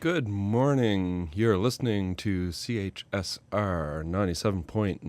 Good morning. You're listening to CHSR 97.9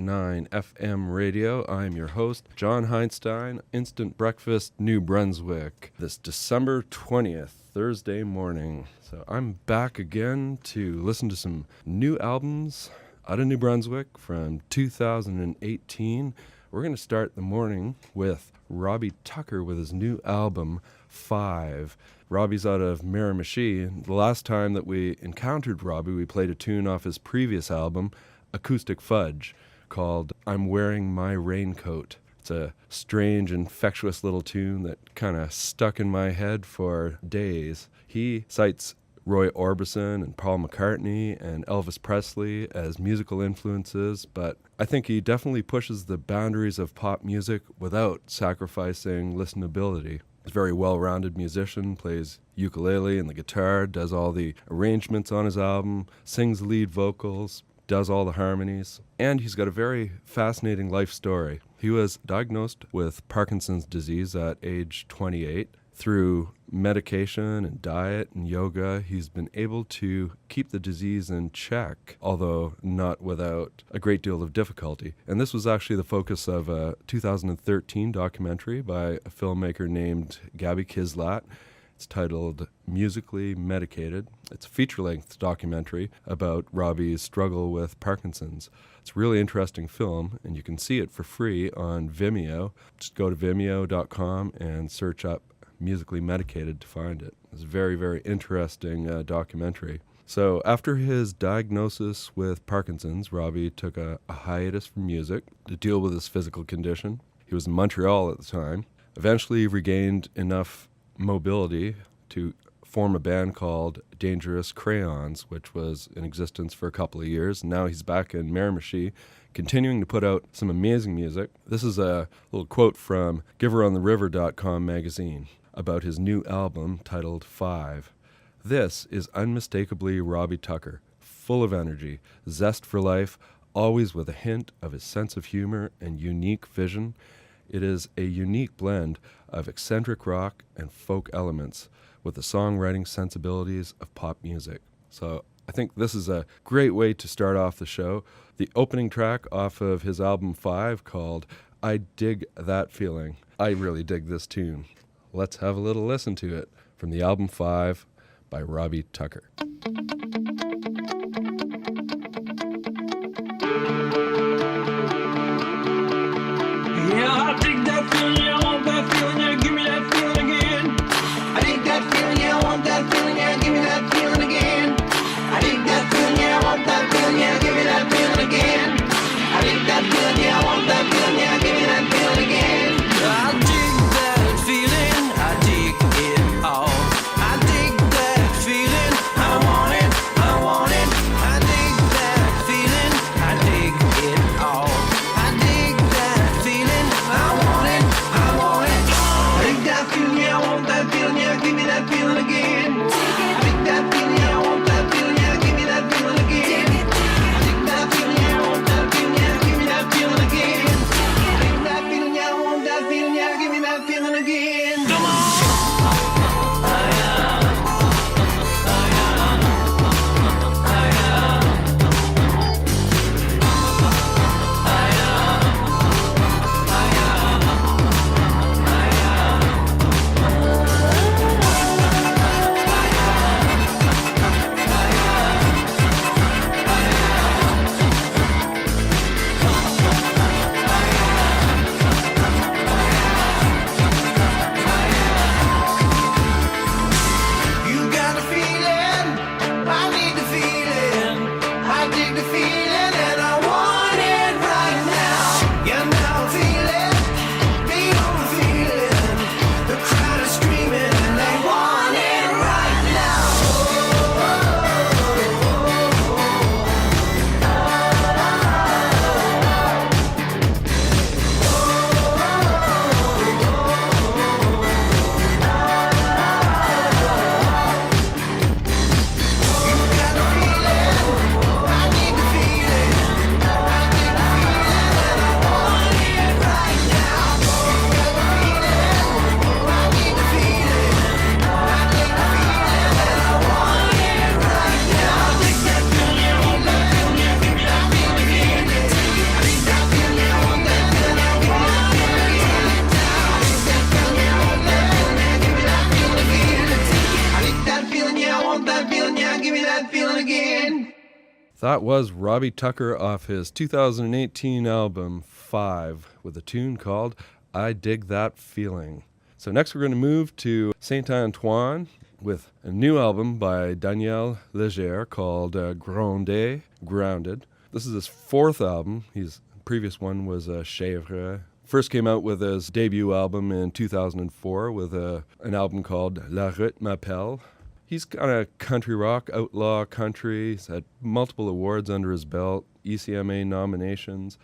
FM radio. I'm your host, John Heinstein, Instant Breakfast, New Brunswick, this December 20th, Thursday morning. So I'm back again to listen to some new albums out of New Brunswick from 2018. We're going to start the morning with Robbie Tucker with his new album, 5. Robbie's out of Miramichi. The last time that we encountered Robbie, we played a tune off his previous album, Acoustic Fudge, called I'm Wearing My Raincoat. It's a strange, infectious little tune that kind of stuck in my head for days. He cites Roy Orbison and Paul McCartney and Elvis Presley as musical influences, but I think he definitely pushes the boundaries of pop music without sacrificing listenability. He's a very well-rounded musician, plays ukulele and the guitar, does all the arrangements on his album, sings lead vocals, does all the harmonies, and he's got a very fascinating life story. He was diagnosed with Parkinson's disease at age 28. Through medication and diet and yoga, he's been able to keep the disease in check, although not without a great deal of difficulty. And this was actually the focus of a 2013 documentary by a filmmaker named Gabby Kislat. It's titled Musically Medicated. It's a feature-length documentary about Robbie's struggle with Parkinson's. It's a really interesting film, and you can see it for free on Vimeo. Just go to vimeo.com and search up Musically Medicated to find it. It's a very, very interesting documentary. So after his diagnosis with Parkinson's, Robbie took a hiatus from music to deal with his physical condition. He was in Montreal at the time. Eventually he regained enough mobility to form a band called Dangerous Crayons, which was in existence for a couple of years. Now he's back in Miramichi, continuing to put out some amazing music. This is a little quote from GiverOnTheRiver.com magazine about his new album titled 5. This is unmistakably Robbie Tucker, full of energy, zest for life, always with a hint of his sense of humor and unique vision. It is a unique blend of eccentric rock and folk elements with the songwriting sensibilities of pop music. So I think this is a great way to start off the show. The opening track off of his album 5 called I Dig That Feeling. I really dig this tune. Let's have a little listen to it from the album 5 by Robbie Tucker. Yeah, I dig that feeling, yeah, I want that feeling, yeah, give me that feeling again. I dig that feeling, yeah, I want that feeling, yeah, give me that feeling again. I dig that feeling, yeah, I want that feeling, yeah, give me that feeling again. I dig that feeling, yeah, I want that feeling, yeah, give me that feeling again. I dig that feeling, I dig it all. I dig that feeling, I want it, I want it. I dig that feeling, I dig it all. I dig that feeling, I want it, I That was Robbie Tucker off his 2018 album 5 with a tune called I Dig That Feeling. So next we're going to move to Saint Antoine with a new album by Daniel Leger called Grounde, Grounded. This is his 4th album. His previous one was Hare. First came out with his debut album in 2004 with an album called La Route M'Appelle. He's kind of country rock, outlaw country. He's had multiple awards under his belt, ECMA nominations.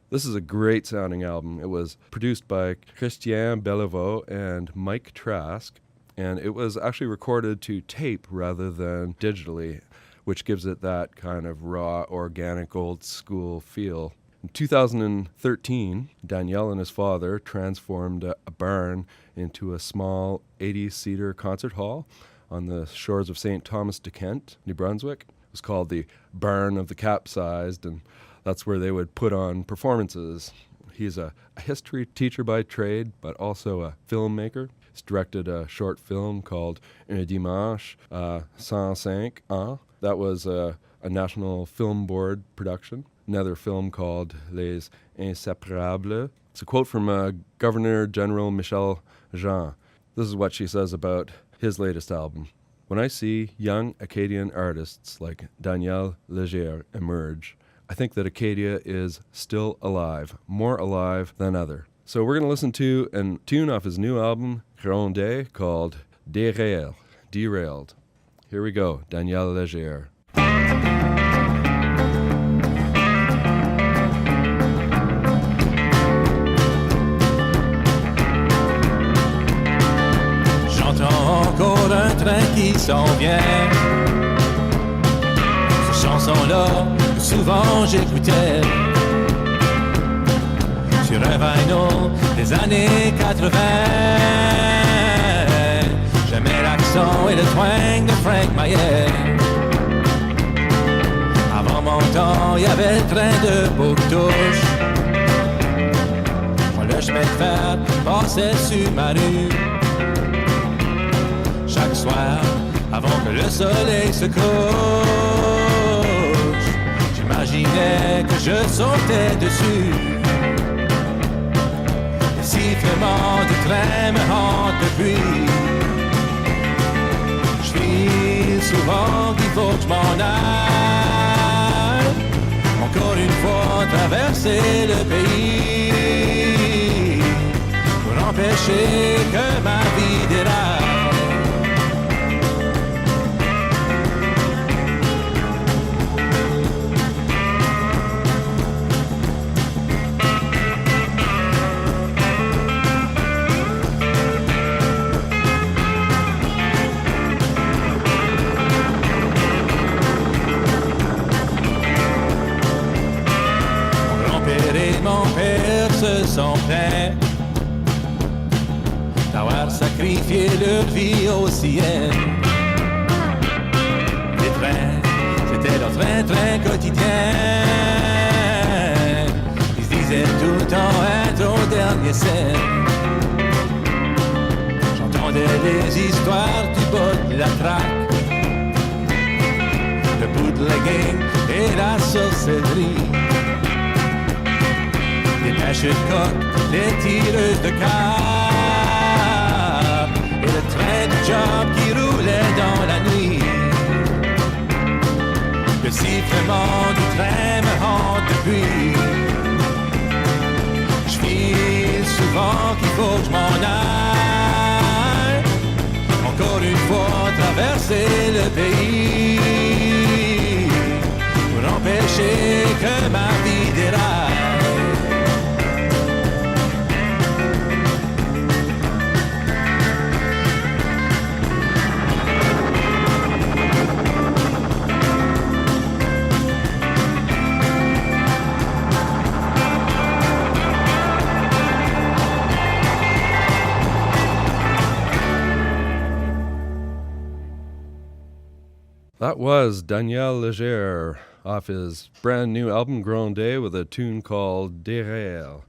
This is a great sounding album. It was produced by Christian Bellevaux and Mike Trask, and it was actually recorded to tape rather than digitally, which gives it that kind of raw, organic, old school feel. In 2013, Daniel and his father transformed a barn into a small 80-seater concert hall on the shores of St. Thomas de Kent, New Brunswick. It was called the Barn of the Capsized, and that's where they would put on performances. He's a history teacher by trade, but also a filmmaker. He's directed a short film called Un Dimanche, 105 ans. That was a National Film Board production. Another film called Les Inséparables. It's a quote from Governor General Michel Jean. This is what she says about his latest album. When I see young Acadian artists like Daniel Leger emerge, I think that Acadia is still alive, more alive than ever. So we're going to listen to a tune off his new album, Grounde, called Deraille, Derailed. Here we go, Daniel Leger. Encore un train qui s'en vient. Cette chanson-là, que souvent j'écoutais sur un vinyl des années 80. J'aimais l'accent et le twang de Frank Maillet. Avant mon temps, il y avait le train de Bouctouche. Quand le chemin de fer passait sur ma rue. Chaque soir, avant que le soleil se couche, j'imaginais que je sautais dessus. Le sifflement du train me hante depuis. Je file souvent qu'il faut que je m'en aille. Encore une fois, traverser le pays pour empêcher que ma vie déraille. Mon père se sont plaints d'avoir sacrifié leur vie aux siennes. Les trains, c'était leur train quotidien. Ils se disaient tout le temps être au dernier scène. J'entendais les histoires du bas de la traque, le bootlegging et la sorcellerie. Les pêches de coq, les tireuses de carpe et le train de job qui roulait dans la nuit. Le sifflement du train me hante depuis. Je file souvent qu'il faut que je m'en aille. Encore une fois, traverser le pays pour empêcher que ma vie déraille. That was Daniel Leger off his brand new album Grounde with a tune called Deraille.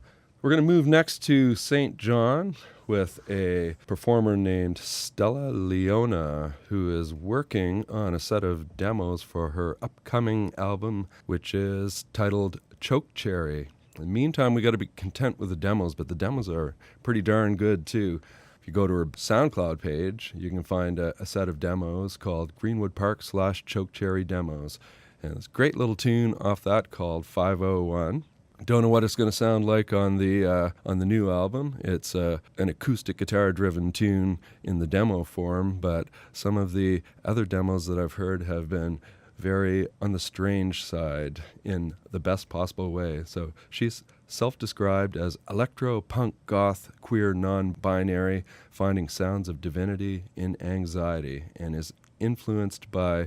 We're going to move next to St. John with a performer named Stella Leona, who is working on a set of demos for her upcoming album, which is titled Chokecherry. In the meantime, we got to be content with the demos, but the demos are pretty darn good too. If you go to her SoundCloud page, you can find a set of demos called Greenwood Park/Chokecherry Demos. And there's a great little tune off that called 501. Don't know what it's going to sound like on the new album. It's an acoustic guitar-driven tune in the demo form, but some of the other demos that I've heard have been very on the strange side in the best possible way. So she's self-described as electro, punk, goth, queer, non-binary, finding sounds of divinity in anxiety, and is influenced by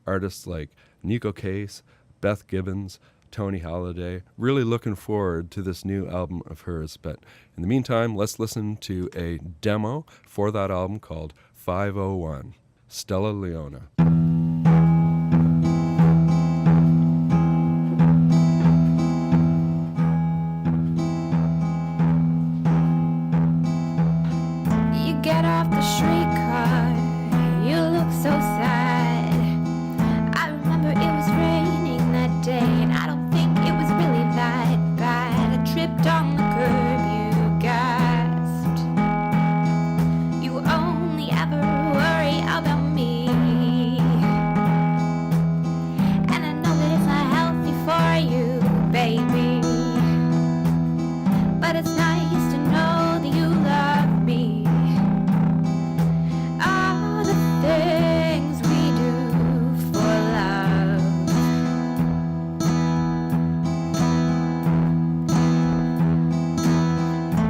artists like Nico Case, Beth Gibbons, Tony Halliday. Really looking forward to this new album of hers. But in the meantime, let's listen to a demo for that album called 501. Stella Leona. You get off the streetcar, you look so sad. I remember it was raining that day, and I don't think it was really that bad. I tripped on the curb, you gasped. You only ever worry about me, and I know that it's not healthy for you, baby, but it's nice to know that you love me. All the things we do for love.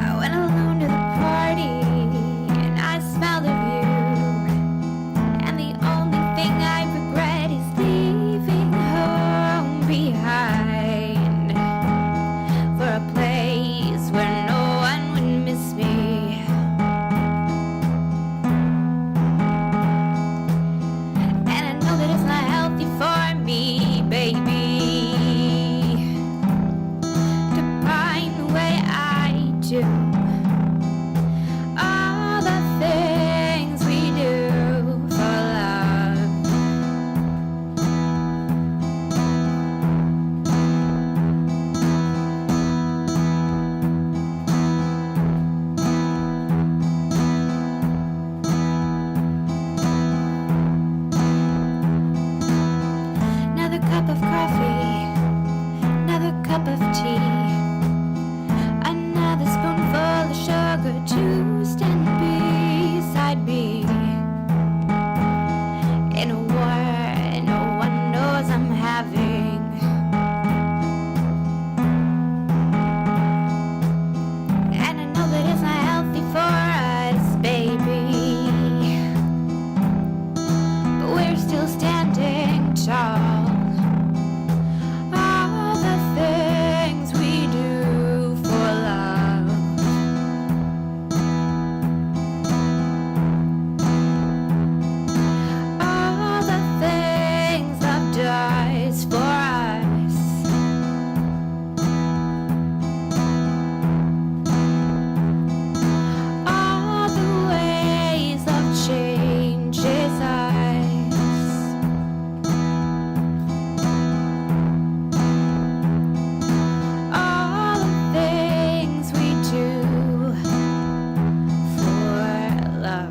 I went alone to the party and I smelled of you, and the only thing I regret is leaving home behind for a place where no one would miss me. And I know that it's not healthy for me, baby, to pine the way I do. All the things we do for love. Another cup of coffee, another cup of tea, another spoonful of sugar to stand beside me. In a war no one knows I'm having, and I know that it's not healthy for us, baby, but we're still standing tall. All the things we do for love. All the things love does for us. All the ways love changes us. All the things we do for love.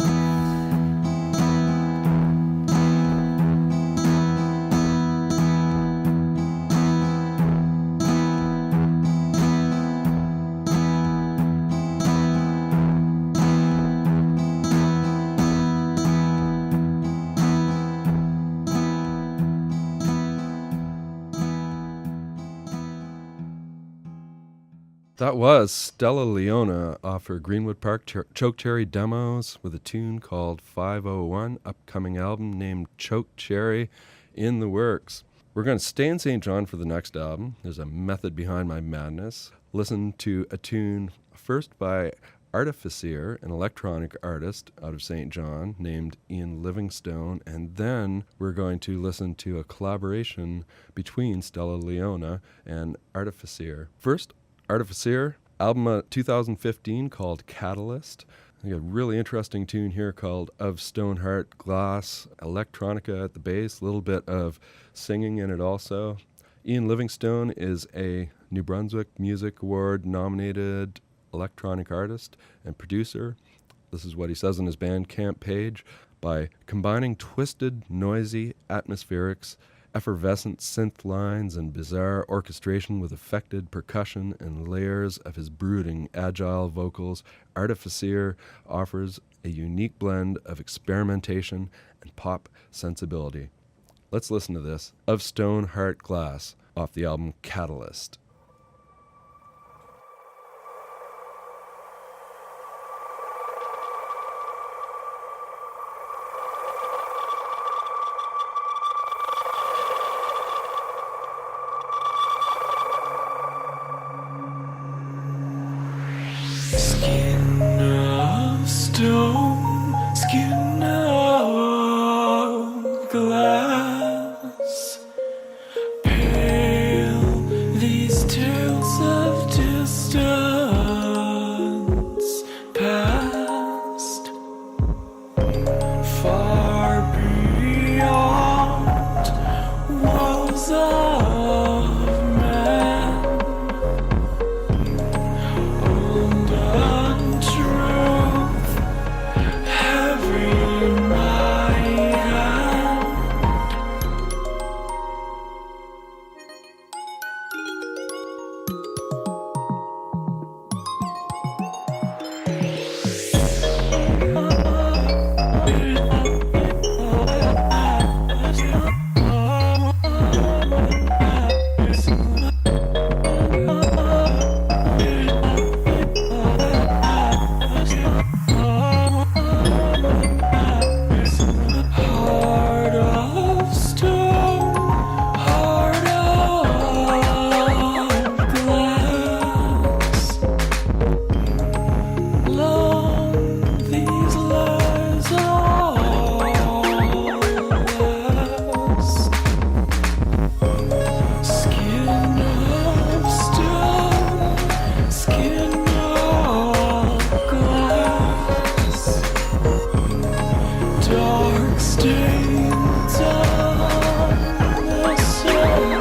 That was Stella Leona off her Greenwood Park Chokecherry demos with a tune called 501, upcoming album named Chokecherry in the works. We're going to stay in St. John for the next album. There's a method behind my madness. Listen to a tune first by Artifiseer, an electronic artist out of St. John named Ian Livingstone, and then we're going to listen to a collaboration between Stella Leona and Artifiseer. First, Artifiseer, Album 2015 called Catalyst. I got a really interesting tune here called Of Stoneheart Glass, electronica at the bass, a little bit of singing in it also. Ian Livingstone is a New Brunswick Music Award nominated electronic artist and producer. This is what he says on his Bandcamp page. By combining twisted, noisy atmospherics, effervescent synth lines, and bizarre orchestration with affected percussion and layers of his brooding, agile vocals, Artifiseer offers a unique blend of experimentation and pop sensibility. Let's listen to this, Of Stoneheart Glass, off the album Catalyst. Skin of stone, skin of glass, pale these tales of distance past, far beyond walls of man. Untruth, heavy in my hand. Heart of stone, heart of glass. Long these lies all last. Skin of stone, skin of glass. Dark stains on the surface.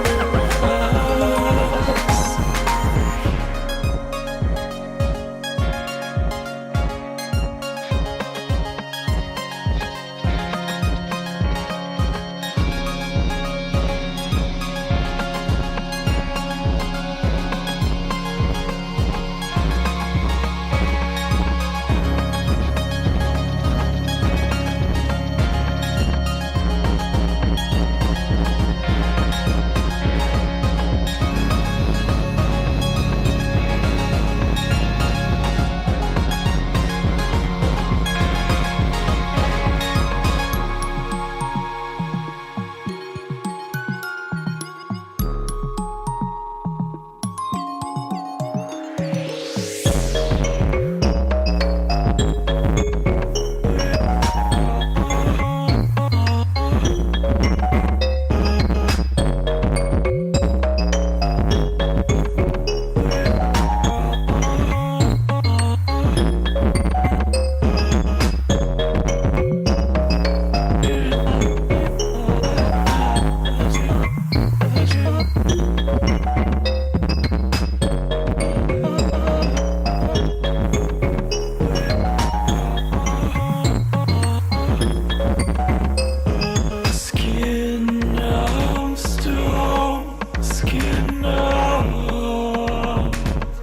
Skin of stone, skin of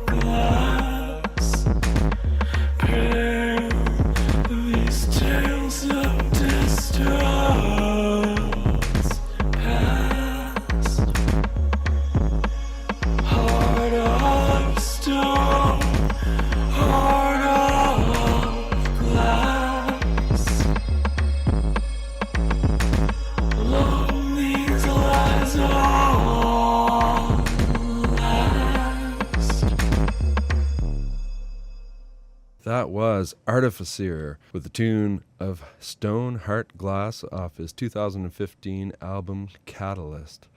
glass. Pale these tales of distance past. Heart of stone, heart of glass. Long these lies all last. That was Artifiseer with the tune of Stoneheart Glass off his 2015 album Catalyst.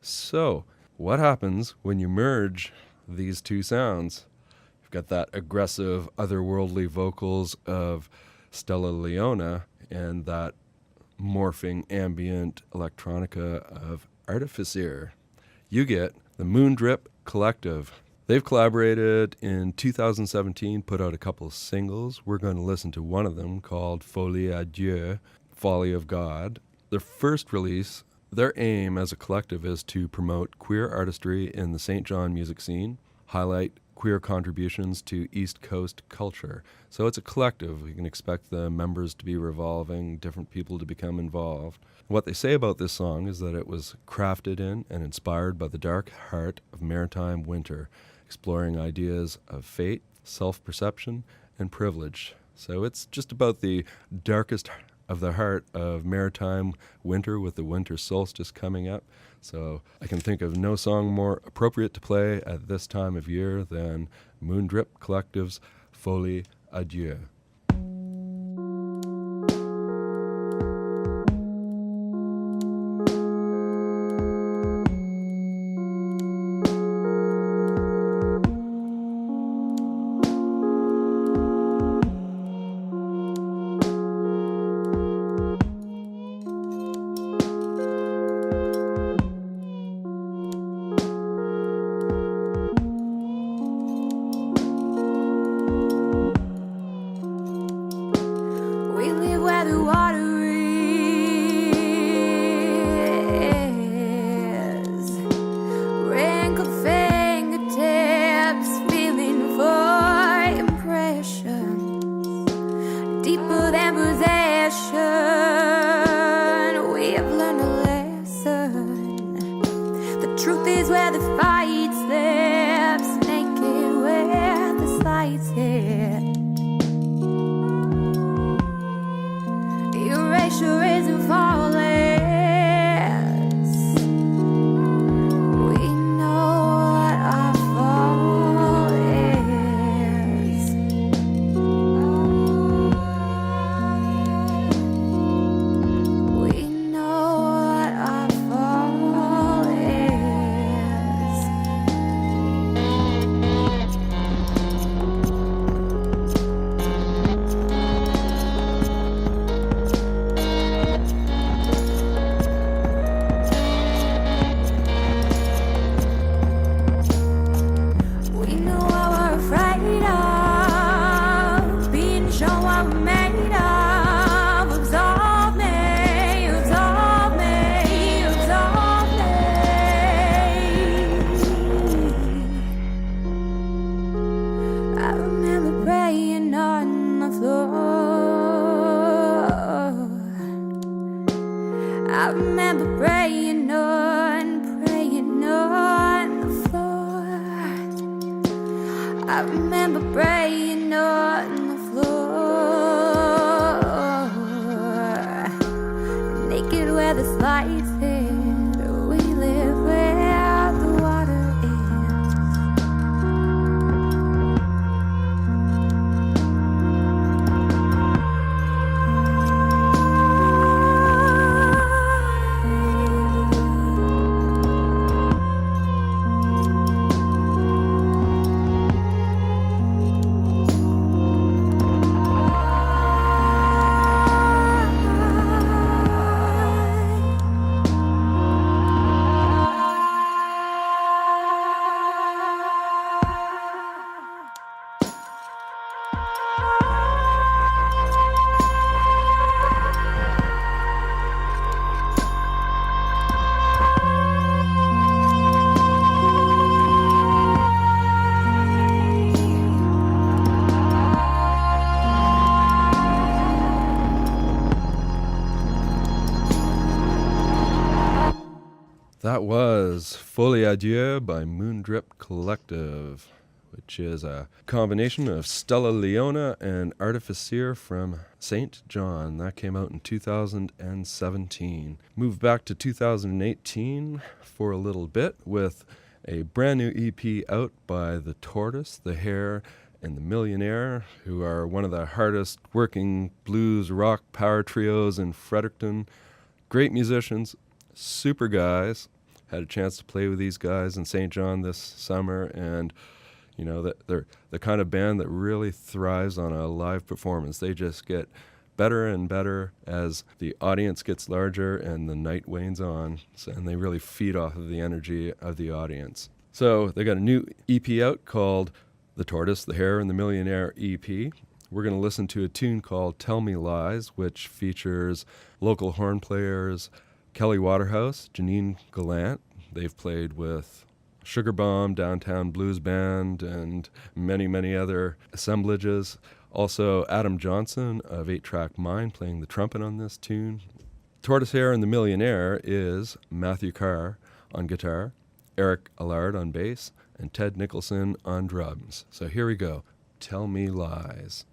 So, what happens when you merge these two sounds? You've got that aggressive, otherworldly vocals of Stella Leona and that morphing ambient electronica of Artifiseer. You get the Moondrip Collective. They've collaborated in 2017, put out a couple of singles. We're going to listen to one of them called Folie Dieu, Folly of God. Their first release, their aim as a collective is to promote queer artistry in the St. John music scene, highlight queer contributions to East Coast culture. So it's a collective. You can expect the members to be revolving, different people to become involved. What they say about this song is that it was crafted in and inspired by the dark heart of maritime winter, exploring ideas of fate, self-perception, and privilege. So it's just about the darkest of the heart of maritime winter with the winter solstice coming up. So I can think of no song more appropriate to play at this time of year than Moondrip Collective's Folie Dieu. That was Folie Dieu by Moondrip Collective, which is a combination of Stella Leona and Artifiseer from St. John. That came out in 2017. Moved back to 2018 for a little bit with a brand new EP out by the Tortoise, the Hare, and the Millionaire, who are one of the hardest working blues rock power trios in Fredericton. Great musicians, super guys. Had a chance to play with these guys in St. John this summer, and You know, that they're the kind of band that really thrives on a live performance. They just get better and better as the audience gets larger and the night wanes on, and they really feed off of the energy of the audience. So they got a new EP out called The Tortoise, the Hare, and the Millionaire EP. We're going to listen to a tune called Tell Me Lies, which features local horn players Kelly Waterhouse, Janine Gallant. They've played with Sugar Bomb, Downtown Blues Band, and many, many other assemblages. Also, Adam Johnson of 8-Track Mind playing the trumpet on this tune. Tortoise, Hare, and the Millionaire is Matthew Carr on guitar, Eric Allard on bass, and Ted Nicholson on drums. So here we go. Tell Me Lies.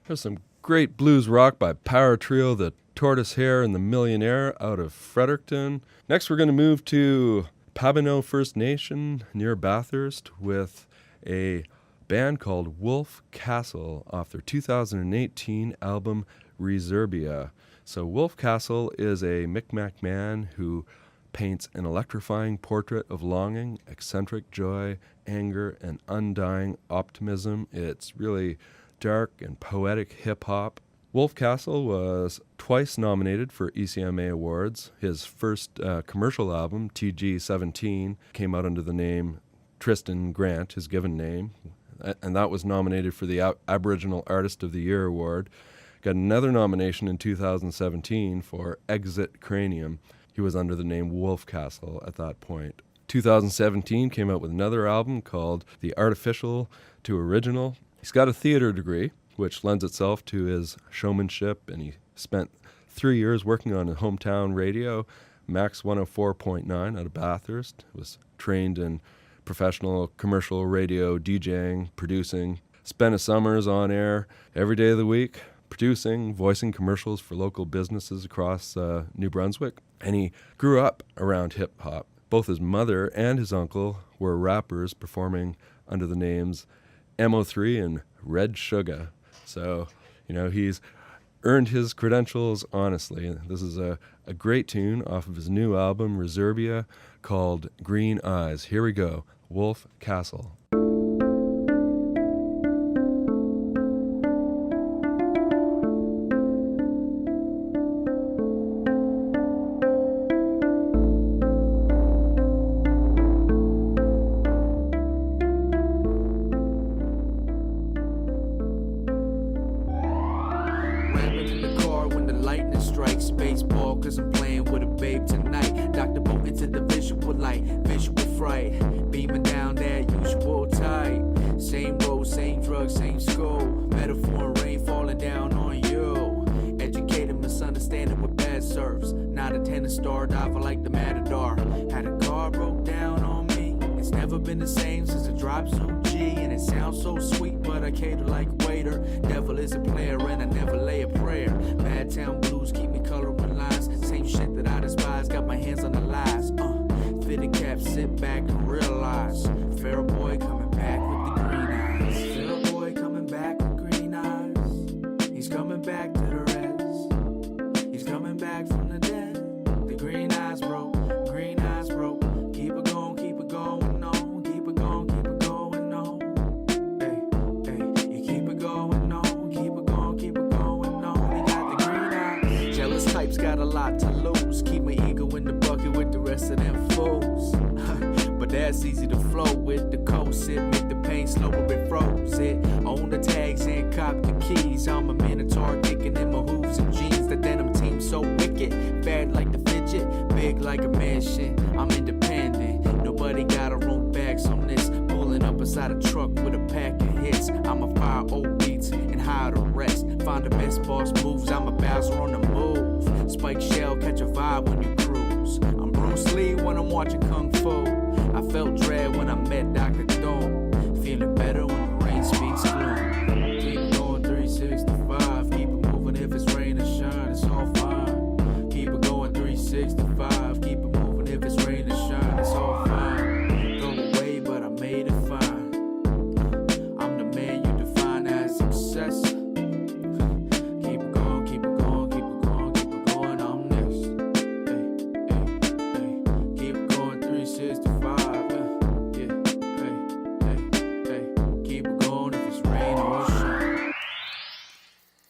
There's some great blues rock by power trio the Tortoise, Hare, and the Millionaire out of Fredericton. Next, we're going to move to Pabineau First Nation near Bathurst with a band called Wolf Castle off their 2018 album Rezurbia. So Wolf Castle is a Micmac man who paints an electrifying portrait of longing, eccentric joy, anger, and undying optimism. It's really dark and poetic hip-hop. Wolf Castle was twice nominated for ECMA Awards. His first commercial album, TG-17, came out under the name Tristan Grant, his given name, and that was nominated for the Aboriginal Artist of the Year Award. Got another nomination in 2017 for Exit Cranium. He was under the name Wolf Castle at that point. 2017 came out with another album called The Artificial to Original. He's got a theater degree, which lends itself to his showmanship, and he spent 3 years working on his hometown radio, Max 104.9 out of Bathurst. Was trained in professional commercial radio DJing, producing. Spent his summers on air every day of the week, producing, voicing commercials for local businesses across New Brunswick. And he grew up around hip-hop. Both his mother and his uncle were rappers performing under the names MO3 and Red Sugar. So, he's earned his credentials honestly. This is a great tune off of his new album, Rezurbia, called Green Eyes. Here we go, Wolf Castle.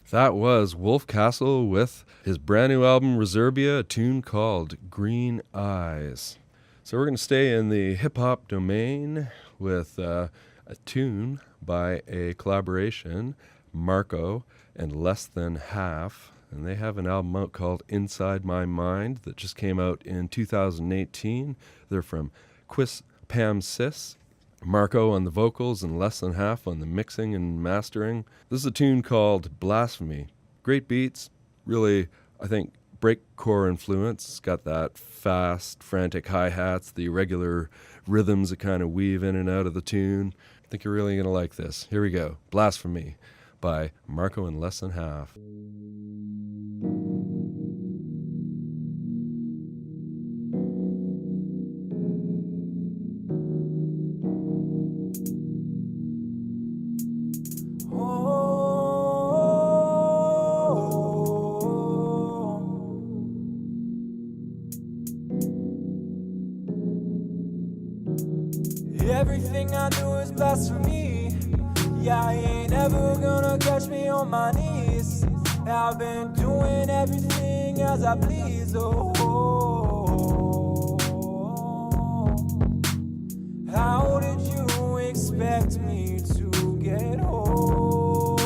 That was Wolf Castle with his brand new album Rezurbia, a tune called Green Eyes. So we're going to stay in the hip-hop domain with a tune by a collaboration, Marco and LessThanHalf. And they have an album out called Inside My Mind that just came out in 2018. They're from Quis Pam Sis. Marco on the vocals and LessThanHalf on the mixing and mastering. This is a tune called Blasphemy. Great beats, really, I think, breakcore influence. It's got that fast, frantic hi-hats, the irregular rhythms that kind of weave in and out of the tune. I think you're really going to like this. Here we go. Blasphemy by Marco and LessThanHalf. Everything I do is blasphemy. Yeah, I ain't ever gonna catch me on my knees. I've been doing everything as I please. Oh, how did you expect me to get home?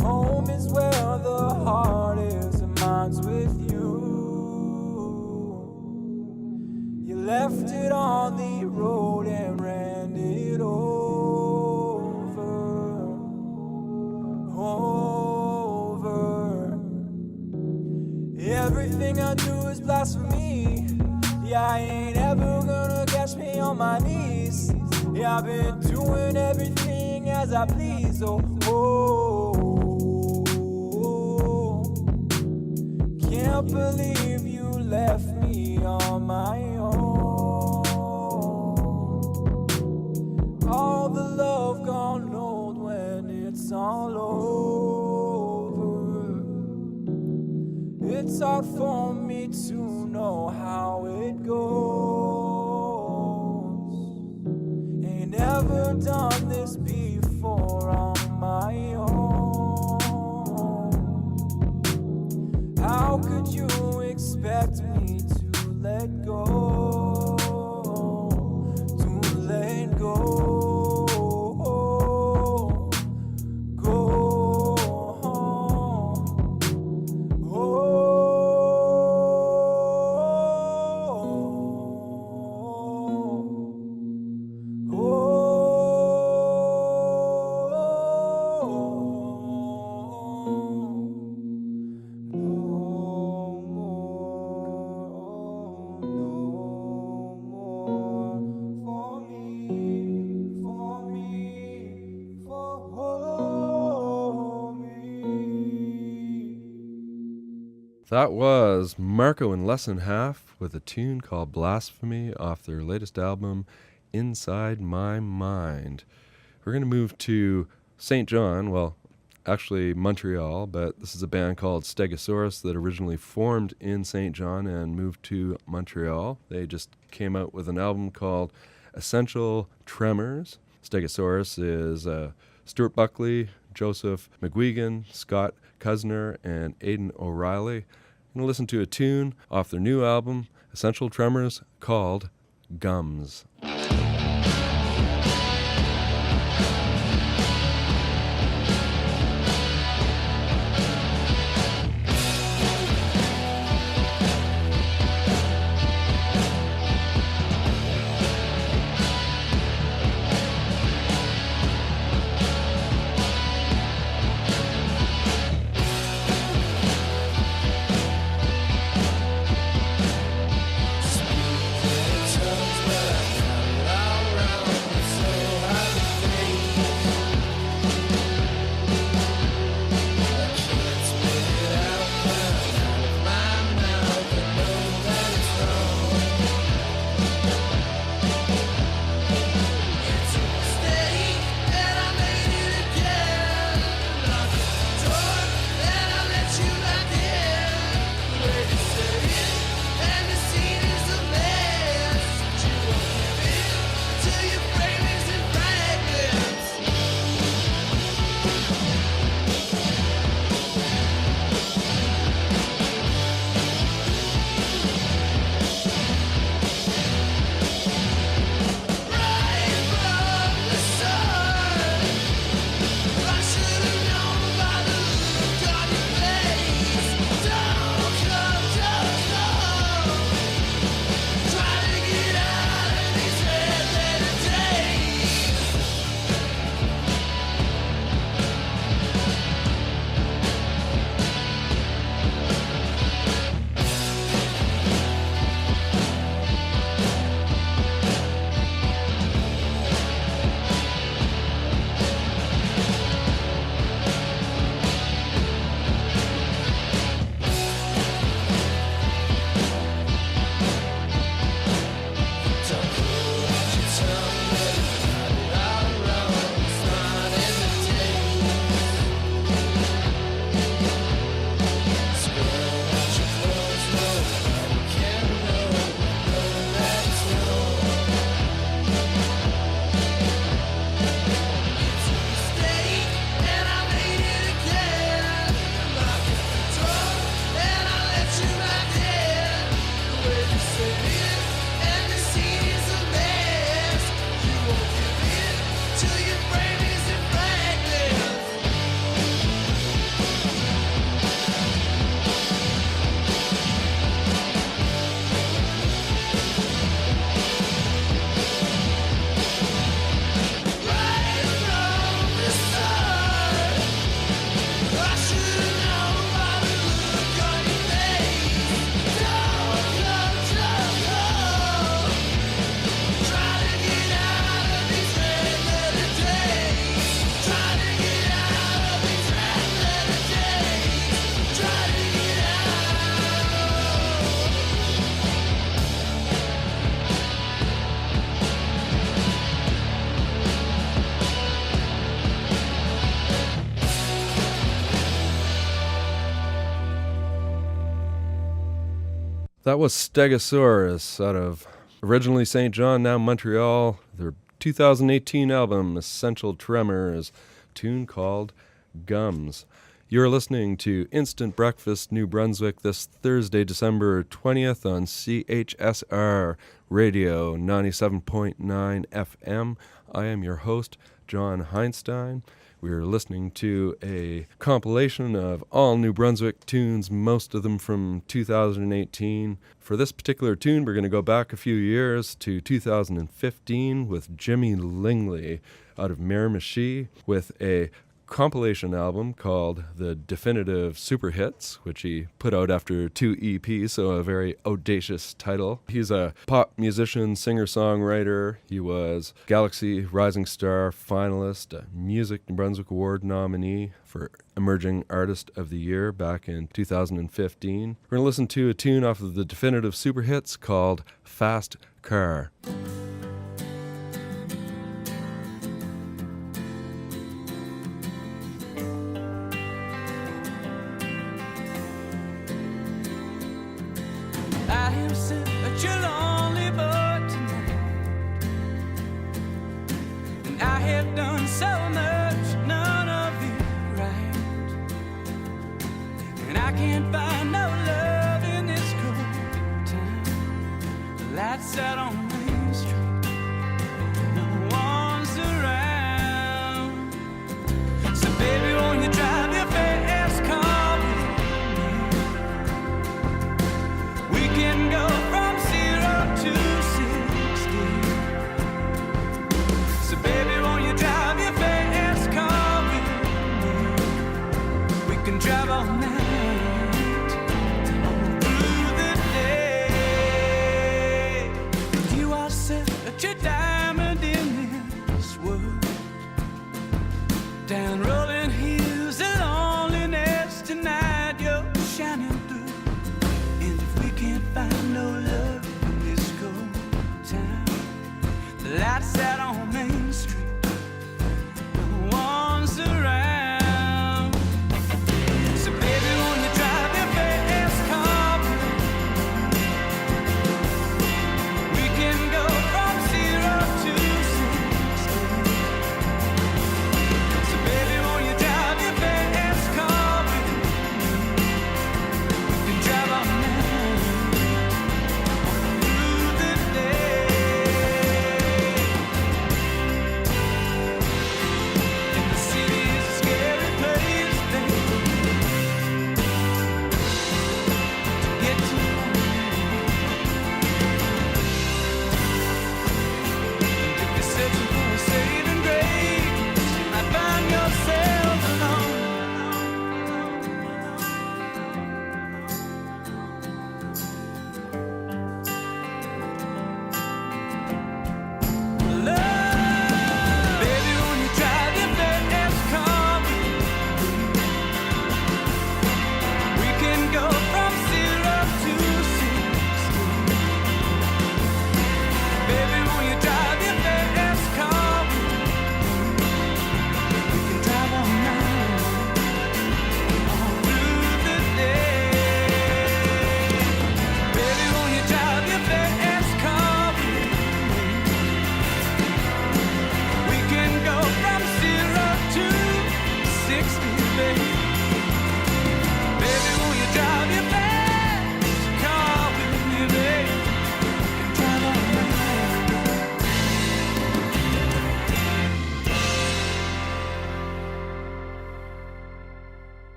Home is where the heart is and mine's with you. You left it on the road and ran it over. Everything I do is blasphemy. Yeah, I ain't ever gonna catch me on my knees. Yeah, I've been doing everything as I please. Oh, can't believe you left me on my own. All the love gone old when it's all over. It's hard for me to know how it goes. Ain't never done this before on my own. How could you expect me to let go? To let go. That was Marco and LessThanHalf with a tune called Blasphemy off their latest album, Inside My Mind. We're going to move to St. John, well, actually Montreal, but this is a band called Stegosaurus that originally formed in St. John and moved to Montreal. They just came out with an album called Essential Tremors. Stegosaurus is Stuart Buckley, Joseph McGuigan, Scott Cuzner, and Aidan O'Reilly. I'm going to listen to a tune off their new album, Essential Tremors, called Gums. Speak in tongues, but I That was Stegosaurus out of originally St. John, now Montreal. Their 2018 album, Essential Tremors, tune called Gums. You're listening to Instant Breakfast New Brunswick this Thursday, December 20th on CHSR Radio 97.9 FM. I am your host, John Heinstein. We are listening to a compilation of all New Brunswick tunes, most of them from 2018. For this particular tune, we're going to go back a few years to 2015 with Jimmy Lingley out of Miramichi with a compilation album called The Definitive Superhits, which he put out after 2 EPs, so a very audacious title. He's a pop musician, singer-songwriter. He was Galaxy Rising Star finalist, a Music New Brunswick Award nominee for Emerging Artist of the Year back in 2015. We're going to listen to a tune off of The Definitive Superhits called Fast Car. Out on Main Street, no one's around. So baby, won't you drive your fast car with me? We can go from 0 to 60. So baby, won't you drive your fast car with me? We can drive all night. Your diamond in this world, down rolling hills of loneliness tonight you're shining through. And if we can't find no love in this cold town, the lights out on Main Street, no one's around. So baby, won't you drive your fast car? We can go from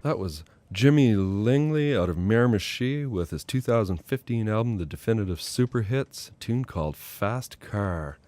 That was Jimmy Lingley out of Miramichi with his 2015 album, The Definitive Superhits, a tune called Fast Car.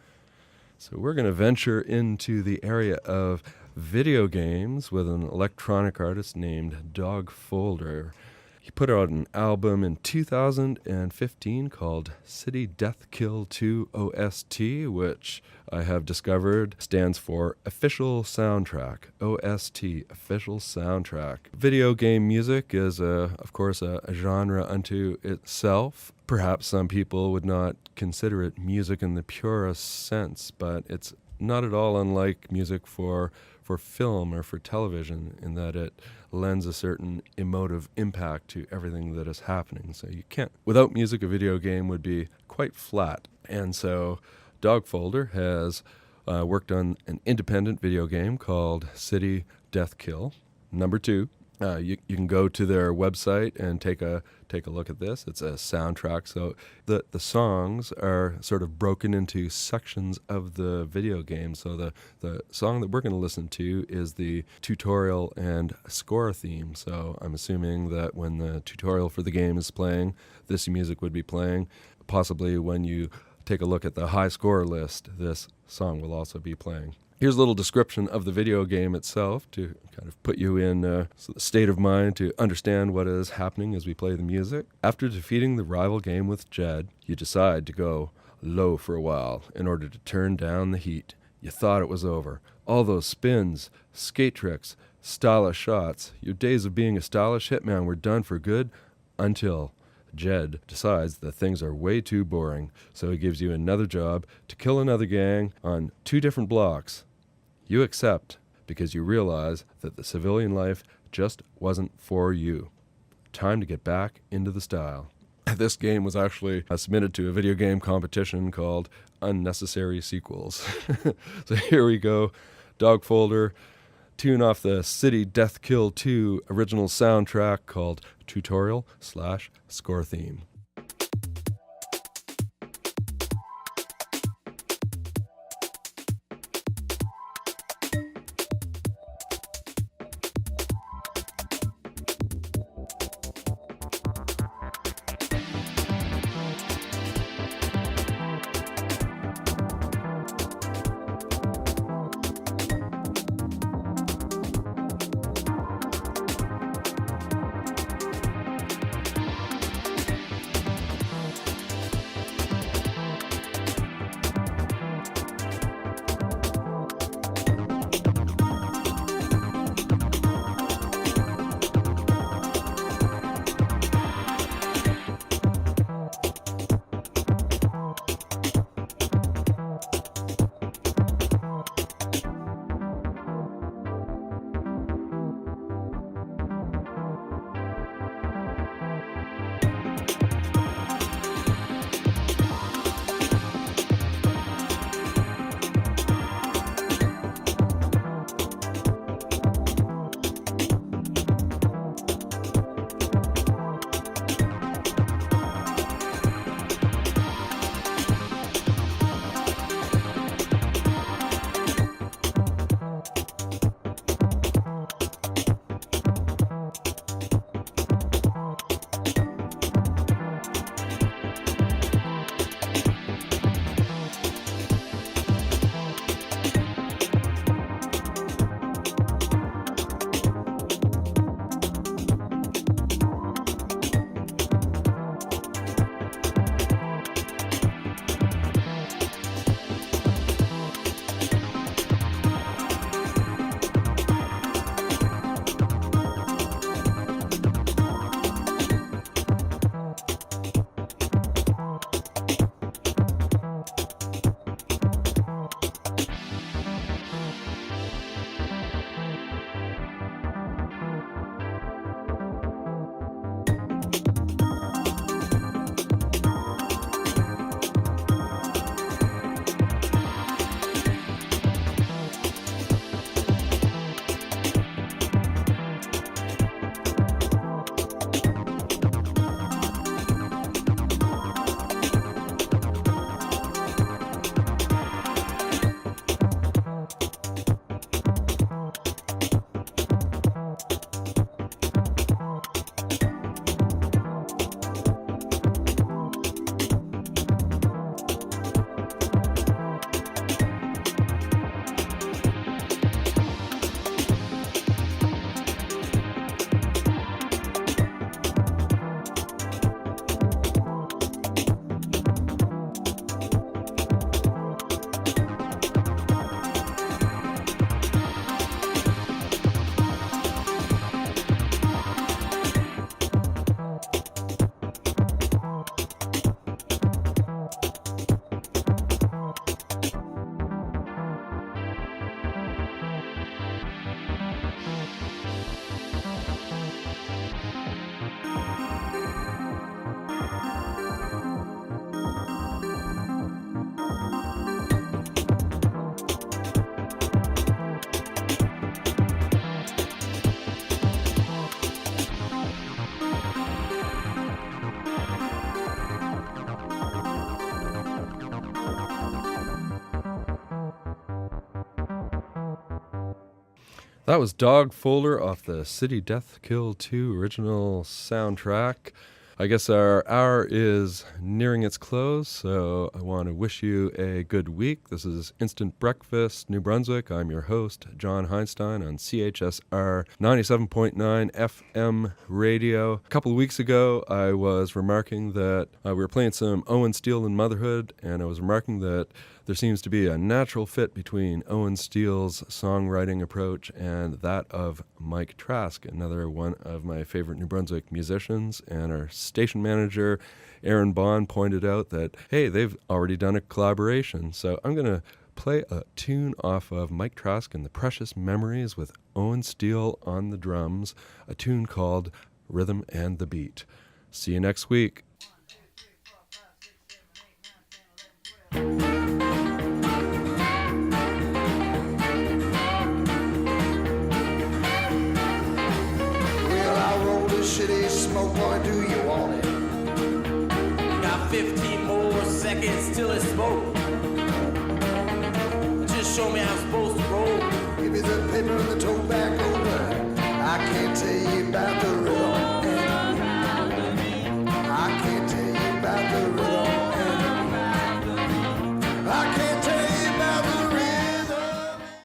So we're going to venture into the area of video games with an electronic artist named Dog Folder. He put out an album in 2015 called City Death Kill 2 OST, which I have discovered stands for Official Soundtrack. OST, Official Soundtrack. Video game music is, of course, a genre unto itself. Perhaps some people would not consider it music in the purest sense, but it's not at all unlike music for film or for television in that it lends a certain emotive impact to everything that is happening. So you can't, without music, a video game would be quite flat. And so Dogfolder has worked on an independent video game called City Death Kill #2. You can go to their website and take a look at this. It's a soundtrack, so the songs are sort of broken into sections of the video game. So the song that we're going to listen to is the tutorial and score theme. So I'm assuming that when the tutorial for the game is playing, this music would be playing. Possibly when you take a look at the high score list, this song will also be playing. Here's a little description of the video game itself to kind of put you in a state of mind to understand what is happening as we play the music. After defeating the rival game with Jed, you decide to go low for a while in order to turn down the heat. You thought it was over. All those spins, skate tricks, stylish shots, your days of being a stylish hitman were done for good until Jed decides that things are way too boring, so he gives you another job to kill another gang on 2 different blocks. You accept because you realize that the civilian life just wasn't for you. Time to get back into the style. This game was actually submitted to a video game competition called Unnecessary Sequels. So here we go. Dogfolder, tune off the City Death Kill 2 original soundtrack called Tutorial/Score Theme. That was Dog Folder off the City Death Kill 2 original soundtrack. I guess our hour is nearing its close, so I want to wish you a good week. This is Instant Breakfast, New Brunswick. I'm your host, John Heinstein, on CHSR 97.9 FM radio. A couple of weeks ago, I was remarking that we were playing some Owen Steele and Motherhood, and I was remarking that there seems to be a natural fit between Owen Steele's songwriting approach and that of Mike Trask, another one of my favorite New Brunswick musicians. And our station manager, Aaron Bond, pointed out that, hey, they've already done a collaboration. So I'm going to play a tune off of Mike Trask and the Precious Memories with Owen Steele on the drums, a tune called Rhythm and the Beat. See you next week. Shitty smoke, boy, do you want it? Got 15 more seconds till it's smoke. Just show me how I'm supposed to roll. Give me the paper and the tobacco. I can't tell you about